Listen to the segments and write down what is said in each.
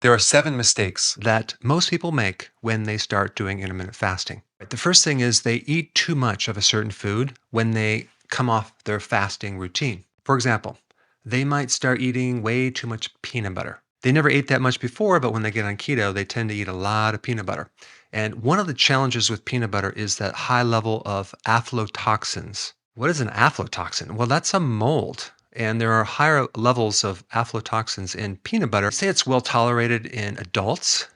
There are 7 mistakes that most people make when they start doing intermittent fasting. The first thing is they eat too much of a certain food when they come off their fasting routine. For example, they might start eating way too much peanut butter. They never ate that much before, but when they get on keto, they tend to eat a lot of peanut butter. And one of the challenges with peanut butter is that high level of aflatoxins. What is an aflatoxin? Well, that's a mold. And there are higher levels of aflatoxins in peanut butter. They say it's well tolerated in adults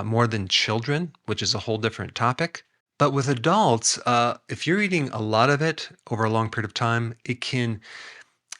more than children, which is a whole different topic. But with adults, if you're eating a lot of it over a long period of time, it can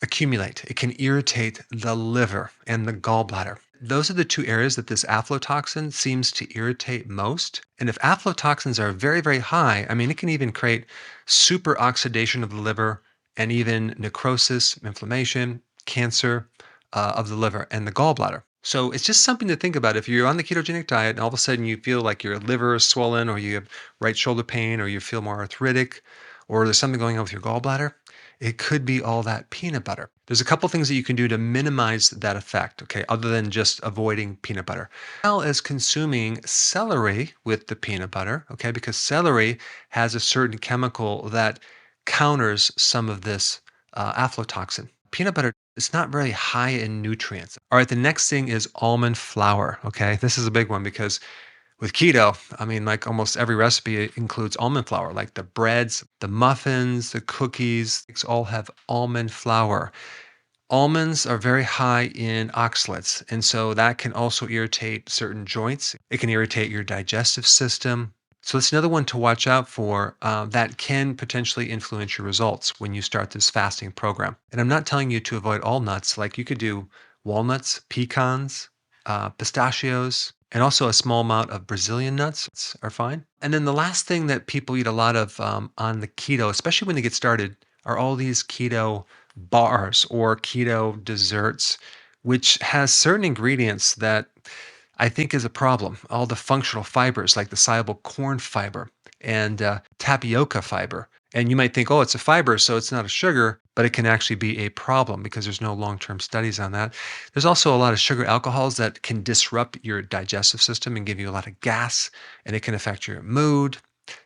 accumulate. It can irritate the liver and the gallbladder. Those are the two areas that this aflatoxin seems to irritate most. And if aflatoxins are very, very high, I mean, it can even create super oxidation of the liver and even necrosis, inflammation, cancer of the liver and the gallbladder. So it's just something to think about. If you're on the ketogenic diet and all of a sudden you feel like your liver is swollen or you have right shoulder pain or you feel more arthritic or there's something going on with your gallbladder, it could be all that peanut butter. There's a couple things that you can do to minimize that effect, okay, other than just avoiding peanut butter. As well as consuming celery with the peanut butter, okay, because celery has a certain chemical that counters some of this aflatoxin. Peanut butter is not very high in nutrients. All right, the next thing is almond flour, okay? This is a big one because with keto, I mean, like almost every recipe includes almond flour, like the breads, the muffins, the cookies, these all have almond flour. Almonds are very high in oxalates, and so that can also irritate certain joints. It can irritate your digestive system. So it's another one to watch out for that can potentially influence your results when you start this fasting program. And I'm not telling you to avoid all nuts, like you could do walnuts, pecans, pistachios, and also a small amount of Brazilian nuts are fine. And then the last thing that people eat a lot of on the keto, especially when they get started, are all these keto bars or keto desserts, which has certain ingredients that I think is a problem. All the functional fibers like the soluble corn fiber and tapioca fiber. And you might think, oh, it's a fiber, so it's not a sugar, but it can actually be a problem because there's no long term studies on that. There's also a lot of sugar alcohols that can disrupt your digestive system and give you a lot of gas, and it can affect your mood.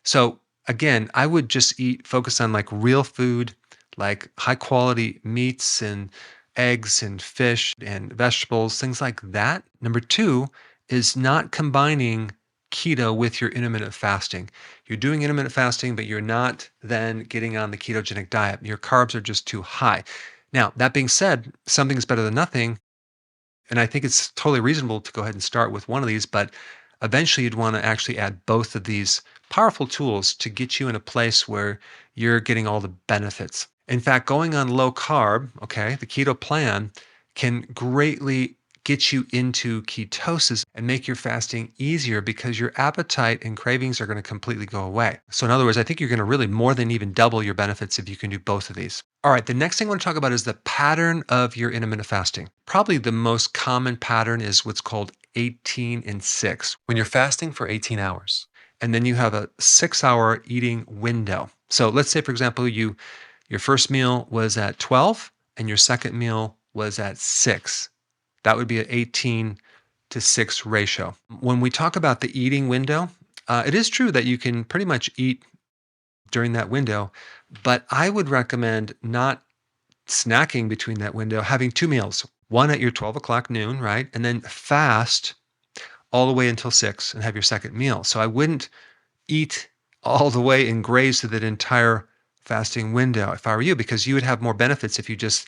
So, again, I would just focus on like real food, like high quality meats and eggs and fish and vegetables, things like that. Number two is not combining keto with your intermittent fasting. You're doing intermittent fasting, but you're not then getting on the ketogenic diet. Your carbs are just too high. Now, that being said, something's better than nothing. And I think it's totally reasonable to go ahead and start with one of these, but eventually you'd want to actually add both of these powerful tools to get you in a place where you're getting all the benefits. In fact, going on low carb, okay, the keto plan can greatly get you into ketosis and make your fasting easier because your appetite and cravings are going to completely go away. So, in other words, I think you're going to really more than even double your benefits if you can do both of these. All right, the next thing I want to talk about is the pattern of your intermittent fasting. Probably the most common pattern is what's called 18 and 6, when you're fasting for 18 hours. And then you have a 6-hour eating window. So let's say, for example, your first meal was at 12 and your second meal was at 6. That would be an 18 to 6 ratio. When we talk about the eating window, it is true that you can pretty much eat during that window, but I would recommend not snacking between that window, having 2 meals, one at your 12 o'clock noon, right? And then fast all the way until 6 and have your second meal. So I wouldn't eat all the way and graze through that entire fasting window if I were you, because you would have more benefits if you just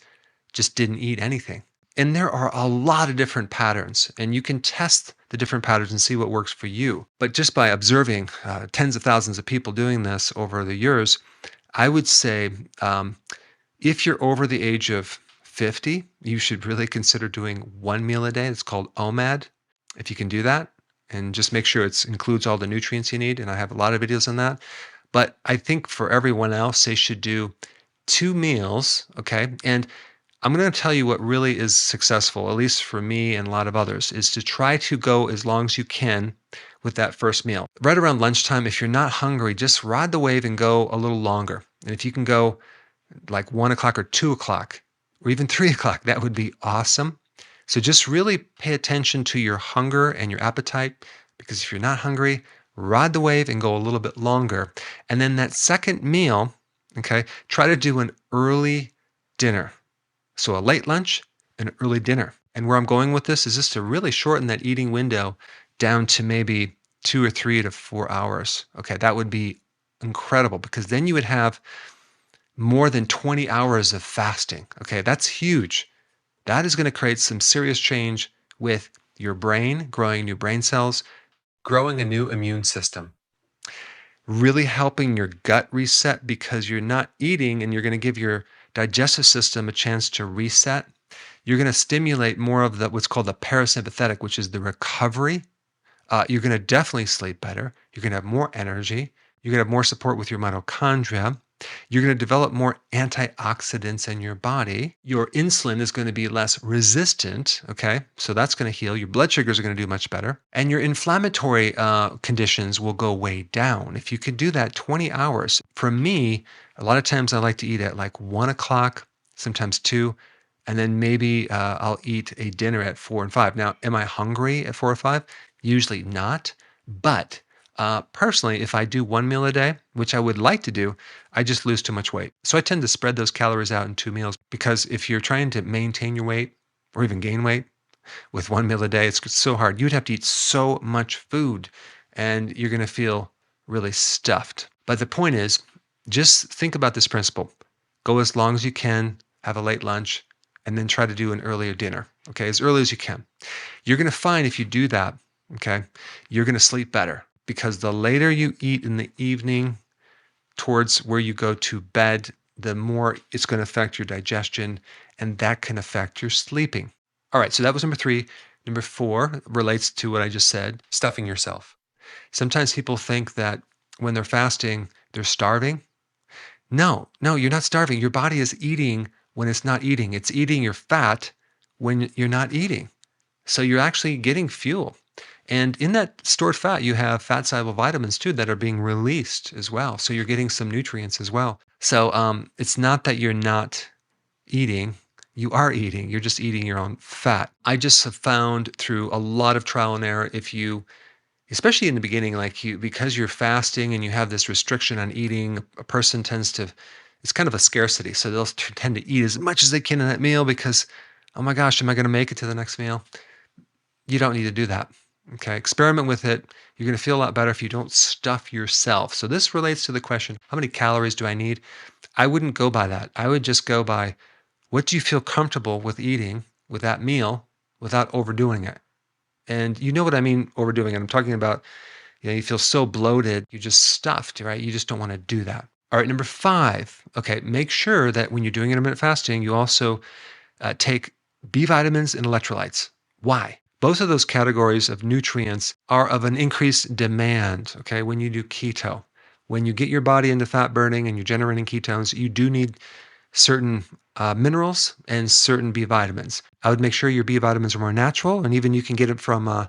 didn't eat anything. And there are a lot of different patterns, and you can test the different patterns and see what works for you. But just by observing tens of thousands of people doing this over the years, I would say if you're over the age of 50, you should really consider doing one meal a day. It's called OMAD. If you can do that, and just make sure it includes all the nutrients you need. And I have a lot of videos on that. But I think for everyone else, they should do 2 meals, okay? And I'm going to tell you what really is successful, at least for me and a lot of others, is to try to go as long as you can with that first meal. Right around lunchtime, if you're not hungry, just ride the wave and go a little longer. And if you can go like 1 o'clock or 2 o'clock or even 3 o'clock, that would be awesome. So just really pay attention to your hunger and your appetite, because if you're not hungry, ride the wave and go a little bit longer. And then that second meal, okay, try to do an early dinner. So a late lunch, an early dinner. And where I'm going with this is just to really shorten that eating window down to maybe 2 or 3 to 4 hours. Okay, that would be incredible, because then you would have more than 20 hours of fasting. Okay, that's huge. That is going to create some serious change with your brain, growing new brain cells, growing a new immune system, really helping your gut reset, because you're not eating and you're going to give your digestive system a chance to reset. You're going to stimulate more of the what's called the parasympathetic, which is the recovery. You're going to definitely sleep better. You're going to have more energy. You're going to have more support with your mitochondria. You're going to develop more antioxidants in your body. Your insulin is going to be less resistant. Okay. So that's going to heal. Your blood sugars are going to do much better. And your inflammatory conditions will go way down. If you could do that 20 hours, for me, a lot of times I like to eat at like 1 o'clock, sometimes 2. And then maybe I'll eat a dinner at 4 and 5. Now, am I hungry at 4 or 5? Usually not. But personally, if I do one meal a day, which I would like to do, I just lose too much weight. So I tend to spread those calories out in 2 meals, because if you're trying to maintain your weight or even gain weight with one meal a day, it's so hard. You'd have to eat so much food and you're going to feel really stuffed. But the point is, just think about this principle. Go as long as you can, have a late lunch, and then try to do an earlier dinner, okay, as early as you can. You're going to find if you do that, okay, you're going to sleep better, because the later you eat in the evening towards where you go to bed, the more it's going to affect your digestion, and that can affect your sleeping. All right, so that was number 3. Number 4 relates to what I just said, stuffing yourself. Sometimes people think that when they're fasting, they're starving. No, no, you're not starving. Your body is eating when it's not eating. It's eating your fat when you're not eating. So you're actually getting fuel. And in that stored fat, you have fat soluble vitamins too that are being released as well. So you're getting some nutrients as well. So it's not that you're not eating. You are eating. You're just eating your own fat. I just have found through a lot of trial and error, if you, especially in the beginning, like you, because you're fasting and you have this restriction on eating, a person tends to, it's kind of a scarcity. So they'll tend to eat as much as they can in that meal because, oh my gosh, am I going to make it to the next meal? You don't need to do that. Okay, experiment with it. You're going to feel a lot better if you don't stuff yourself. So this relates to the question, how many calories do I need? I wouldn't go by that. I would just go by, what do you feel comfortable with eating with that meal without overdoing it? And you know what I mean, overdoing it. I'm talking about, you feel so bloated, you're just stuffed, right? You just don't want to do that. All right, number 5. Okay, make sure that when you're doing intermittent fasting, you also take B vitamins and electrolytes. Why? Both of those categories of nutrients are of an increased demand, okay, when you do keto. When you get your body into fat burning and you're generating ketones, you do need certain minerals and certain B vitamins. I would make sure your B vitamins are more natural, and even you can get it from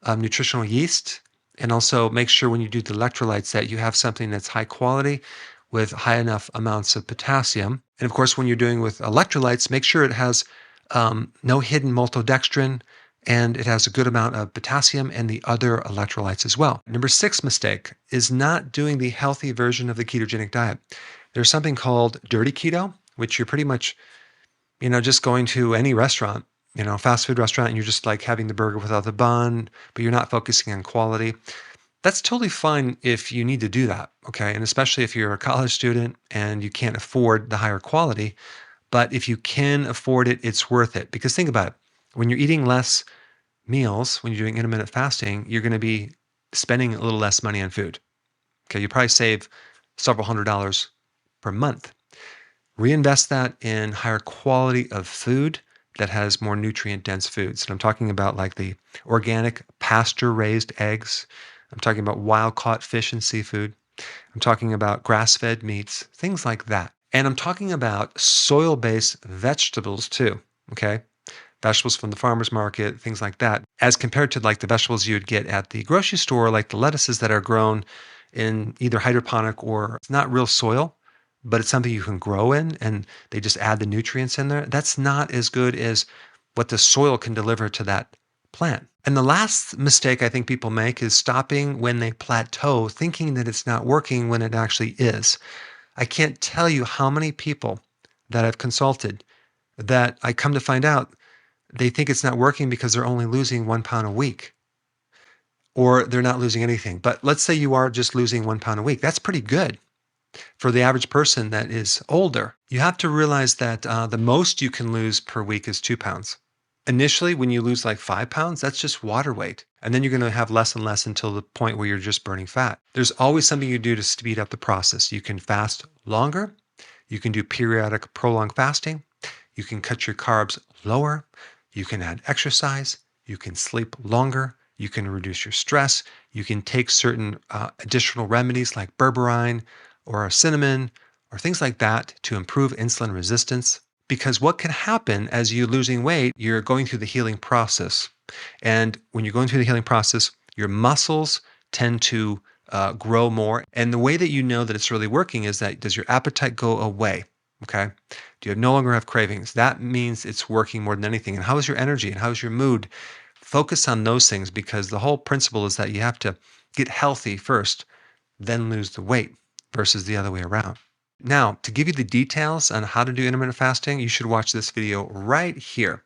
nutritional yeast. And also make sure when you do the electrolytes that you have something that's high quality with high enough amounts of potassium. And of course, when you're doing with electrolytes, make sure it has no hidden maltodextrin, and it has a good amount of potassium and the other electrolytes as well. Number 6 mistake is not doing the healthy version of the ketogenic diet. There's something called dirty keto, which you're pretty much, just going to any restaurant, fast food restaurant, and you're just like having the burger without the bun, but you're not focusing on quality. That's totally fine if you need to do that, okay? And especially if you're a college student and you can't afford the higher quality. But if you can afford it, it's worth it. Because think about it. When you're eating less meals, when you're doing intermittent fasting, you're going to be spending a little less money on food. Okay, you probably save several $100s per month. Reinvest that in higher quality of food that has more nutrient dense foods. And I'm talking about like the organic pasture raised eggs. I'm talking about wild caught fish and seafood. I'm talking about grass fed meats, things like that. And I'm talking about soil based vegetables too. Okay. Vegetables from the farmer's market, things like that, as compared to like the vegetables you'd get at the grocery store, like the lettuces that are grown in either hydroponic or it's not real soil, but it's something you can grow in and they just add the nutrients in there. That's not as good as what the soil can deliver to that plant. And the last mistake I think people make is stopping when they plateau, thinking that it's not working when it actually is. I can't tell you how many people that I've consulted that I come to find out they think it's not working because they're only losing 1 pound a week, or they're not losing anything. But let's say you are just losing 1 pound a week. That's pretty good for the average person that is older. You have to realize that the most you can lose per week is 2 pounds. Initially, when you lose like 5 pounds, that's just water weight. And then you're going to have less and less until the point where you're just burning fat. There's always something you do to speed up the process. You can fast longer. You can do periodic prolonged fasting. You can cut your carbs lower. You can add exercise. You can sleep longer. You can reduce your stress. You can take certain additional remedies like berberine or cinnamon or things like that to improve insulin resistance. Because what can happen as you're losing weight, you're going through the healing process. And when you're going through the healing process, your muscles tend to grow more. And the way that you know that it's really working is that does your appetite go away? Okay. Do you no longer have cravings? That means it's working more than anything. And how is your energy and how is your mood? Focus on those things because the whole principle is that you have to get healthy first, then lose the weight versus the other way around. Now, to give you the details on how to do intermittent fasting, you should watch this video right here.